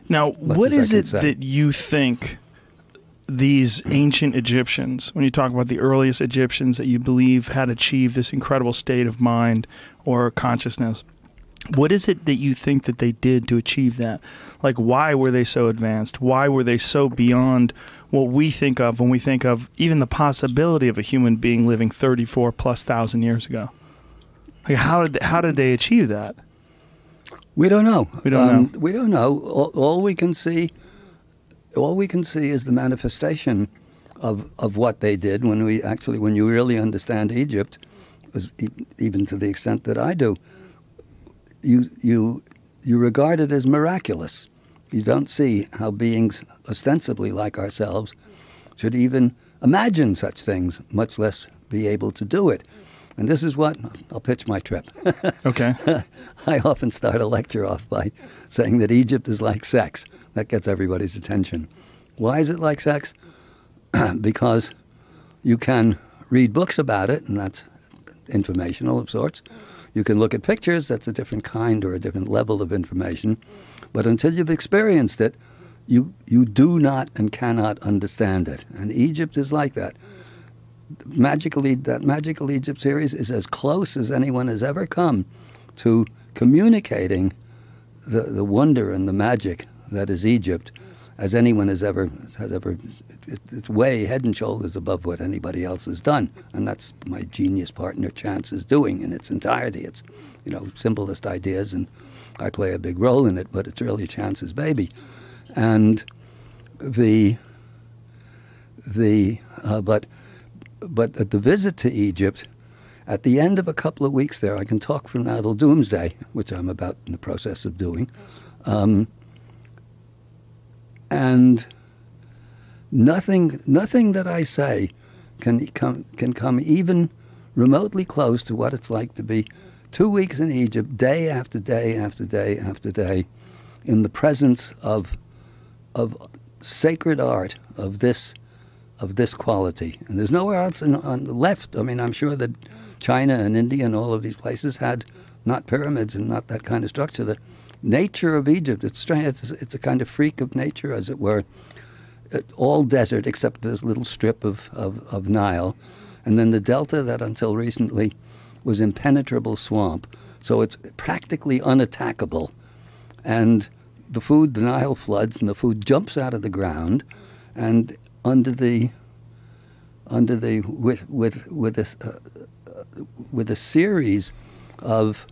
Now, what is it that you think these ancient Egyptians, when you talk about the earliest Egyptians that you believe had achieved this incredible state of mind or consciousness, what is it that you think that they did to achieve that? Like, why were they so advanced? Why were they so beyond what we think of when we think of even the possibility of a human being living 34,000+ years ago? Like, how did they achieve that? We don't know. We don't know. We don't know. All we can see is the manifestation of what they did when you really understand Egypt, even to the extent that I do. You regard it as miraculous. You don't see how beings ostensibly like ourselves should even imagine such things, much less be able to do it. And this is what I'll pitch my trip. Okay. I often start a lecture off by saying that Egypt is like sex. That gets everybody's attention. Why is it like sex? Because you can read books about it, and that's informational of sorts. You can look at pictures, that's a different kind or a different level of information. But until you've experienced it, you do not and cannot understand it. And Egypt is like that. That Magical Egypt series is as close as anyone has ever come to communicating the wonder and the magic that is Egypt as anyone has ever. It's way head and shoulders above what anybody else has done, and that's my genius partner Chance is doing in its entirety. It's, simplest ideas, and I play a big role in it, but it's really Chance's baby. And but at the visit to Egypt, at the end of a couple of weeks there, I can talk from now till doomsday, which I'm about in the process of doing, and nothing that I say can come even remotely close to what it's like to be 2 weeks in Egypt, day after day after day after day, in the presence of sacred art of this quality. And there's nowhere else on the left. I mean, I'm sure that China and India and all of these places had not pyramids and not that kind of structure. The nature of Egypt, it's strange. It's a kind of freak of nature, as it were. All desert except this little strip of Nile. And then the delta that until recently was impenetrable swamp. So it's practically unattackable. And the Nile floods, and the food jumps out of the ground, and with a series of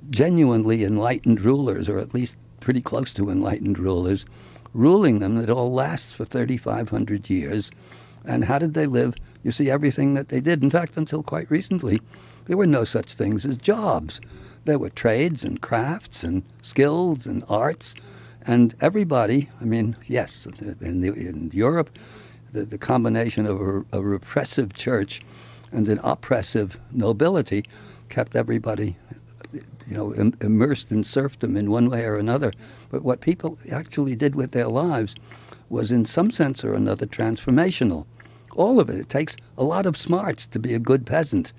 genuinely enlightened rulers, or at least pretty close to enlightened rulers, ruling them, that all lasts for 3,500 years. And how did they live? You see everything that they did. In fact, until quite recently, there were no such things as jobs. There were trades and crafts and skills and arts. And everybody, I mean, yes, in Europe, the combination of a repressive church and an oppressive nobility kept everybody, immersed in serfdom in one way or another. But what people actually did with their lives was, in some sense or another, transformational. All of it. It takes a lot of smarts to be a good peasant.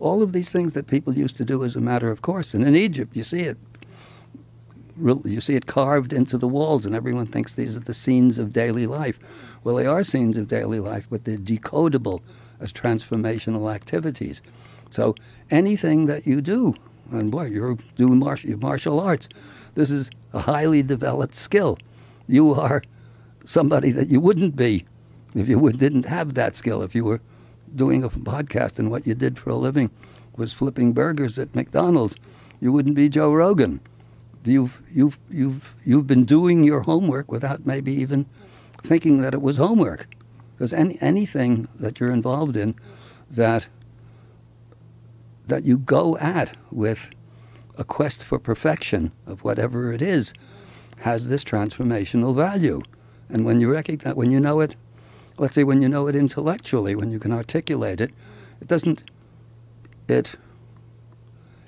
All of these things that people used to do as a matter of course. And in Egypt, you see it. You see it carved into the walls, and everyone thinks these are the scenes of daily life. Well, they are scenes of daily life, but they're decodable as transformational activities. So anything that you do, and boy, you're doing martial arts, this is a highly developed skill. You are somebody that you wouldn't be if you didn't have that skill. If you were doing a podcast and what you did for a living was flipping burgers at McDonald's, you wouldn't be Joe Rogan. You've been doing your homework without maybe even thinking that it was homework. Because anything that you're involved in that you go at with a quest for perfection of whatever it is has this transformational value. And when you recognize, when you know it, let's say when you know it intellectually, when you can articulate it,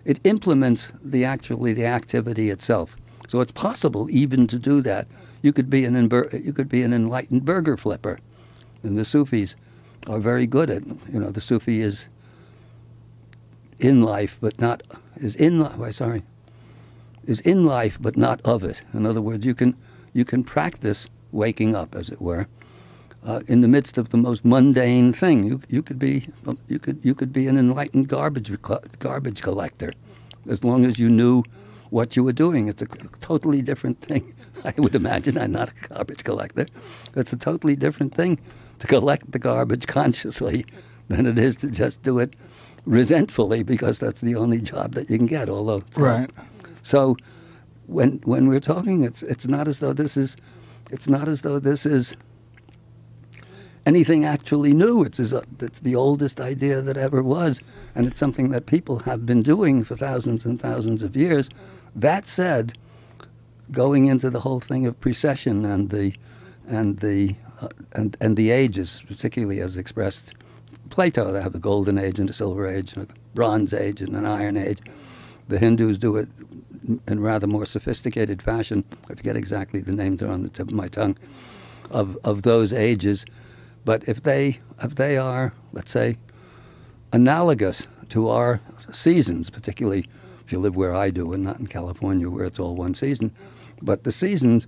it implements the activity itself. So it's possible even to do that. You could be an enlightened burger flipper, and the Sufis are very good at. The Sufi is in life, but not is in life, but not of it. In other words, you can you can practice waking up, as it were, in the midst of the most mundane thing. You could be an enlightened garbage collector, as long as you knew what you were doing. It's a totally different thing. I would imagine. I'm not a garbage collector. It's a totally different thing to collect the garbage consciously than it is to just do it resentfully, because that's the only job that you can get. Although, right. So, when we're talking, it's not as though this is anything actually new. It's the oldest idea that ever was, and it's something that people have been doing for thousands and thousands of years. That said, going into the whole thing of precession and the ages, particularly as expressed Plato, they have a golden age and a silver age and a bronze age and an iron age. The Hindus do it in rather more sophisticated fashion. I forget exactly the name, they're on the tip of my tongue, of those ages. But if they are, let's say, analogous to our seasons, particularly if you live where I do and not in California where it's all one season, but the seasons,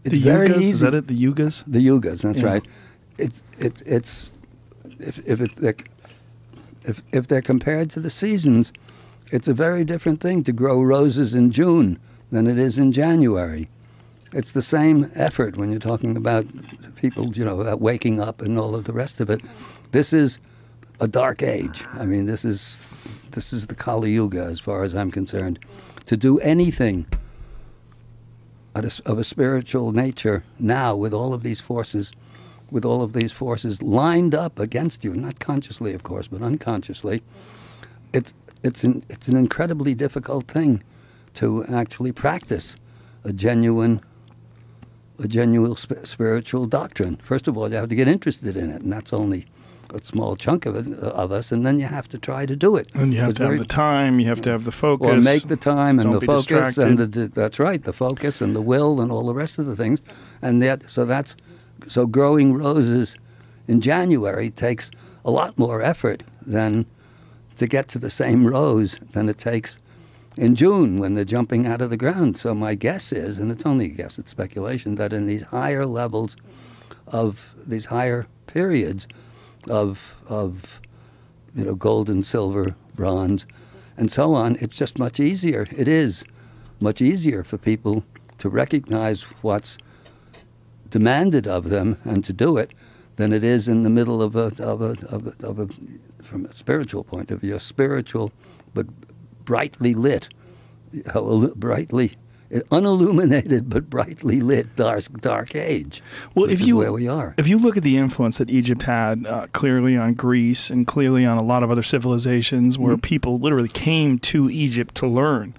it's the very yugas, easy. is that it? The yugas? The yugas, that's Yeah. right. If they're compared to the seasons, it's a very different thing to grow roses in June than it is in January. It's the same effort when you're talking about people, about waking up and all of the rest of it. This is a dark age. I mean, this is the Kali Yuga, as far as I'm concerned. To do anything of a spiritual nature now, with all of these forces lined up against you, not consciously, of course, but unconsciously, it's an incredibly difficult thing to actually practice a genuine spiritual doctrine. First of all, you have to get interested in it, and that's only a small chunk of us, and then you have to try to do it. And you have to have the time, you have to have the focus. Or make the time and Don't the be focus, distracted. and that's right, the focus and the will and all the rest of the things. And so growing roses in January takes a lot more effort than to get to the same rose than it takes in June when they're jumping out of the ground. So my guess is, and it's only a guess, it's speculation, that in these higher levels of these higher periods of gold and silver, bronze, and so on, it's just much easier. It is much easier for people to recognize what's demanded of them and to do it than it is in the middle of a from a spiritual point of view, a spiritual but brightly lit, unilluminated but brightly lit dark age. Well, where we are. If you look at the influence that Egypt had clearly on Greece and clearly on a lot of other civilizations where people literally came to Egypt to learn,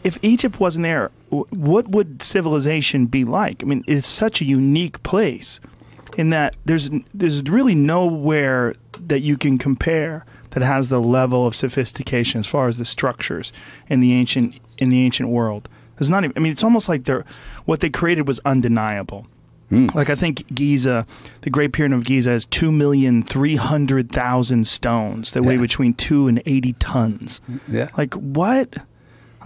if Egypt wasn't there, what would civilization be like? I mean, it's such a unique place in that there's really nowhere that you can compare that has the level of sophistication as far as the structures in the ancient world. There's not even, I mean, it's almost like what they created was undeniable. Like I think Giza, the Great Pyramid of Giza, has 2,300,000 stones that weigh between 2 and 80 tons. Yeah. Like what?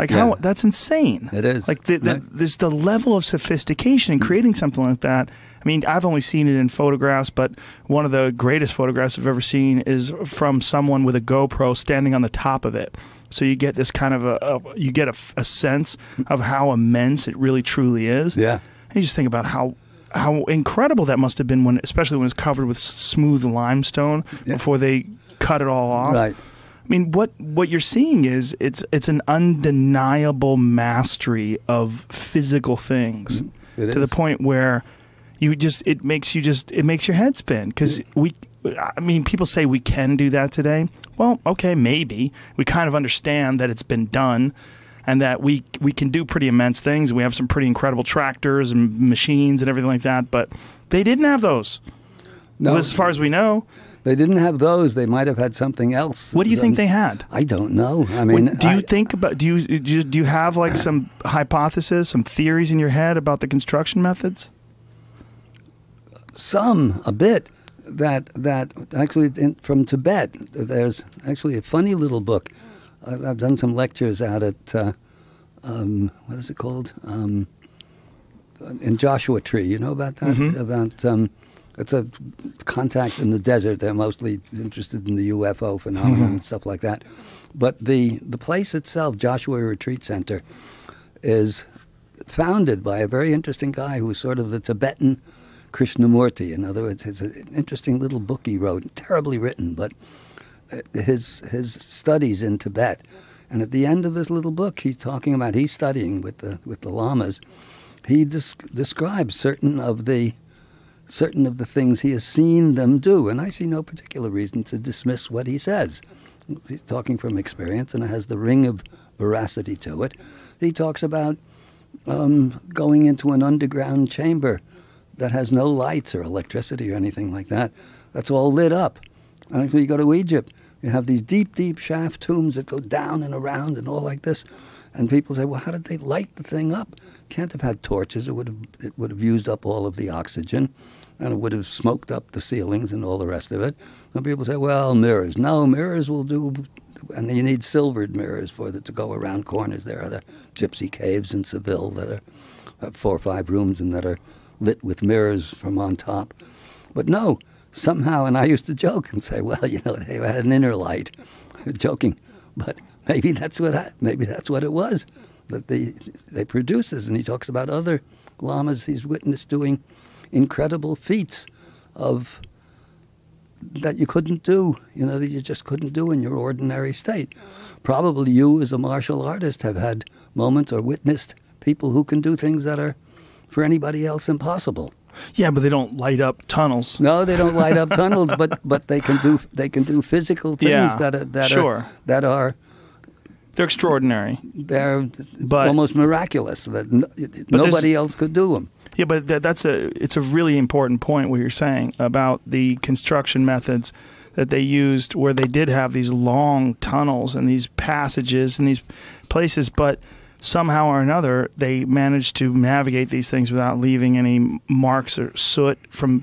Like how? That's insane. It is. Like there's the level of sophistication in creating something like that. I mean, I've only seen it in photographs, but one of the greatest photographs I've ever seen is from someone with a GoPro standing on the top of it. So you get this kind of a sense of how immense it really truly is. Yeah. And you just think about how incredible that must have been especially when it's covered with smooth limestone before they cut it all off. Right. I mean, what you're seeing is it's an undeniable mastery of physical things to the point where it makes your head spin, because people say we can do that today. Well, okay, maybe. We kind of understand that it's been done and that we can do pretty immense things. We have some pretty incredible tractors and machines and everything like that, but they didn't have those. No. As far as we know. They didn't have those. They might have had something else. What do you think they had? I don't know. I mean, do you have like some hypothesis, some theories in your head about the construction methods? A bit. That actually from Tibet, there's actually a funny little book. I've done some lectures out at what is it called? in Joshua Tree. You know about that? Mm-hmm. About it's a contact in the desert. They're mostly interested in the UFO phenomenon and stuff like that. But the place itself, Joshua Retreat Center, is founded by a very interesting guy who's sort of the Tibetan Krishnamurti. In other words, it's an interesting little book he wrote, terribly written, but his studies in Tibet. And at the end of this little book, he's studying with the lamas. He describes certain of the things he has seen them do, and I see no particular reason to dismiss what he says. He's talking from experience, and it has the ring of veracity to it. He talks about going into an underground chamber that has no lights or electricity or anything like that. That's all lit up. And when you go to Egypt, you have these deep, deep shaft tombs that go down and around and all like this. And people say, well, how did they light the thing up? Can't have had torches. It would have used up all of the oxygen, and it would have smoked up the ceilings and all the rest of it. Some people say, well, mirrors. No, mirrors will do, and you need silvered mirrors to go around corners. There are the gypsy caves in Seville that have 4 or 5 rooms and that are lit with mirrors from on top. But no, somehow, and I used to joke and say, well, they had an inner light, joking, but maybe that's what it was. That they produce this, and he talks about other lamas he's witnessed doing incredible feats that you couldn't do, that you just couldn't do in your ordinary state. Probably you, as a martial artist, have had moments or witnessed people who can do things that are, for anybody else, impossible. Yeah, but they don't light up tunnels. No, they don't light up tunnels, but they can do physical things that are. They're extraordinary. They're almost miraculous. Nobody else could do them. Yeah, but it's a really important point what you're saying about the construction methods that they used, where they did have these long tunnels and these passages and these places, but somehow or another they managed to navigate these things without leaving any marks or soot from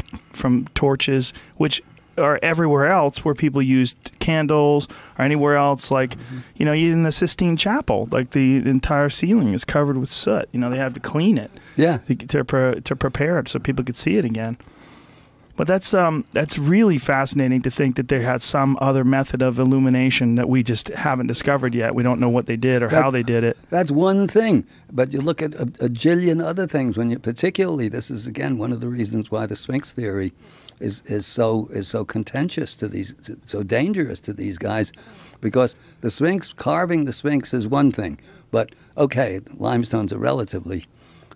torches, which or everywhere else where people used candles, or anywhere else, like, in the Sistine Chapel, like the entire ceiling is covered with soot. They have to clean it, to prepare it so people could see it again. But that's really fascinating to think that they had some other method of illumination that we just haven't discovered yet. We don't know what they did or how they did it. That's one thing, but you look at a jillion other things. Particularly, this is again one of the reasons why the Sphinx theory is so contentious to these, so dangerous to these guys, because the Sphinx, carving the Sphinx is one thing, but okay, limestones are relatively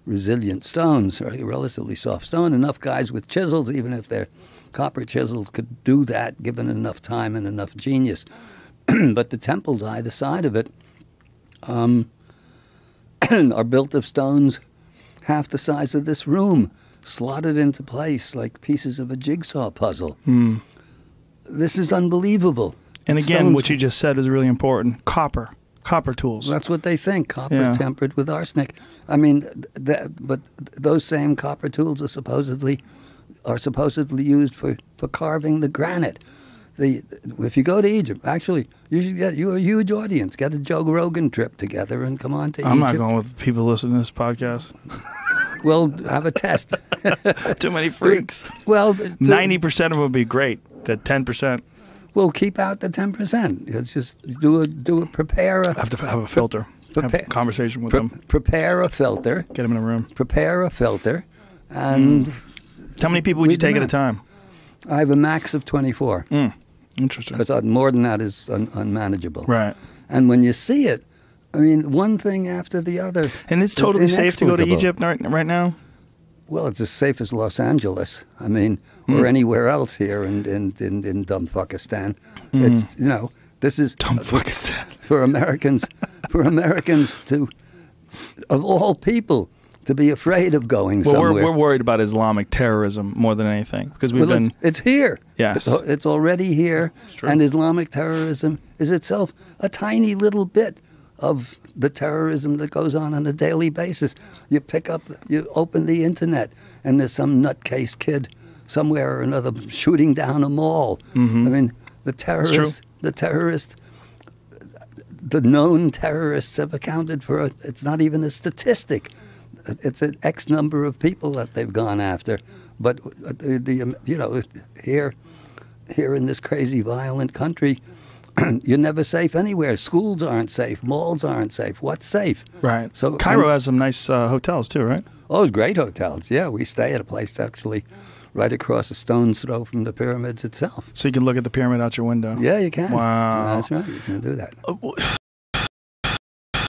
resilient stones, or relatively soft stone. Enough guys with chisels, even if they're copper chisels, could do that given enough time and enough genius. But the temples either side of it are built of stones half the size of this room, slotted into place like pieces of a jigsaw puzzle. This is unbelievable. And again, what you just said is really important. Copper tools. That's what they think. Copper tempered with arsenic. I mean, but those same copper tools are supposedly used for carving the granite. If you go to Egypt, actually, you should get a huge audience. Get a Joe Rogan trip together and come on to Egypt. I'm not going with people listening to this podcast. Well, have a test. Too many freaks. Well, 90% of them would be great. That 10%. Well, keep out the 10%. It's just prepare a... I have to have a filter. Have a conversation with them. Prepare a filter. Get them in a room. Prepare a filter. And... How many people would you take at a time? I have a max of 24. Interesting. Because more than that is unmanageable. Right. And when you see it, I mean, one thing after the other. And it's totally safe to go to Egypt right now? Well, it's as safe as Los Angeles. I mean, or anywhere else here in Dumbfuckistan. It's, this is Dumbfuckistan. For Americans to, of all people, to be afraid of going somewhere. We're worried about Islamic terrorism more than anything, because it's here. Yes, it's already here, and Islamic terrorism is itself a tiny little bit of the terrorism that goes on a daily basis. You open the internet, and there's some nutcase kid somewhere or another shooting down a mall. I mean, the known terrorists have accounted for it's not even a statistic. it's an X number of people that they've gone after. But here in this crazy, violent country, you're never safe anywhere. Schools aren't safe. Malls aren't safe. What's safe? Right. So Cairo has some nice hotels too, right? Oh, great hotels. Yeah, we stay at a place actually right across a stone's throw from the pyramids itself. So you can look at the pyramid out your window. Yeah, you can. Wow. That's right. You can do that.